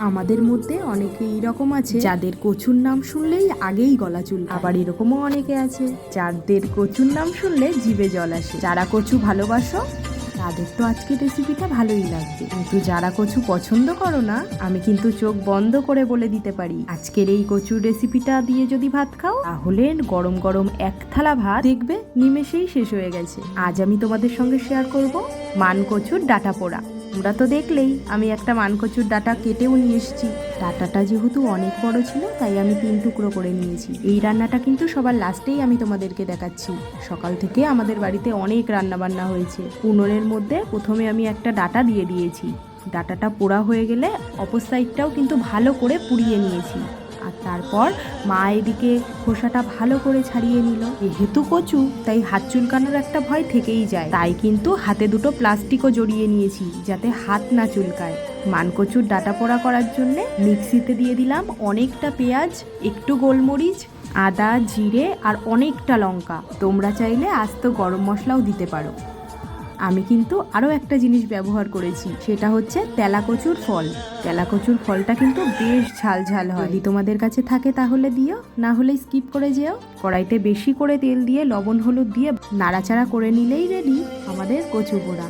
আমাদের মধ্যে অনেকে এরকম আছে যাদের কচুর নাম শুনলেই আগেই গলা চুল, আবার এরকমও অনেকে আছে যাদের কচুর নাম শুনলে জিভে জল আসে। যারা কচু ভালোবাসো তাদের তো আজকের রেসিপিটা ভালোই লাগবে, কিন্তু যারা কচু পছন্দ করো না, আমি কিন্তু চোখ বন্ধ করে বলে দিতে পারি, আজকের এই কচুর রেসিপিটা দিয়ে যদি ভাত খাও তাহলে গরম গরম এক থালা ভাত দেখবে নিমেষেই শেষ হয়ে গেছে। আজ আমি তোমাদের সঙ্গে শেয়ার করব মান কচুর ডাঁটা পোড়া। তোমরা তো দেখলেই আমি একটা মানকচুর ডাঁটা কেটেও নিয়ে এসেছি। ডাঁটাটা যেহেতু অনেক বড় ছিল তাই আমি 3 টুকরো করে নিয়েছি। এই রান্নাটা কিন্তু সবার লাস্টেই আমি তোমাদেরকে দেখাচ্ছি। সকাল থেকে আমাদের বাড়িতে অনেক রান্নাবান্না হয়েছে। উনুনের মধ্যে প্রথমে আমি একটা ডাঁটা দিয়ে দিয়েছি। ডাঁটাটা পোড়া হয়ে গেলে অপর সাইডটাও কিন্তু ভালো করে পুড়িয়ে নিয়েছি। আর তারপর মা এদিকে খোসাটা ভালো করে ছাড়িয়ে নিল। যেহেতু কচু তাই হাত চুলকানোর একটা ভয় থেকেই যায়, তাই কিন্তু হাতে দুটো প্লাস্টিকও জড়িয়ে নিয়েছি যাতে হাত না চুলকায়। মানকচুর ডাঁটা পোড়া করার জন্য মিক্সিতে দিয়ে দিলাম অনেকটা পেঁয়াজ, একটু গোলমরিচ, আদা, জিরে আর অনেকটা লঙ্কা। তোমরা চাইলে আস্ত গরম মশলাও দিতে পারো। আমি কিন্তু আরও একটা জিনিস ব্যবহার করেছি, সেটা হচ্ছে তেলাকচুর ফল। তেলাকচুর ফলটা কিন্তু বেশ ঝাল ঝাল হয়। যদি তোমাদের কাছে থাকে তাহলে দিও, না হলে স্কিপ করে যেও। কড়াইতে বেশি করে তেল দিয়ে লবণ হলুদ দিয়ে নাড়াচাড়া করে নিলেই রেডি আমাদের কচু পোড়া।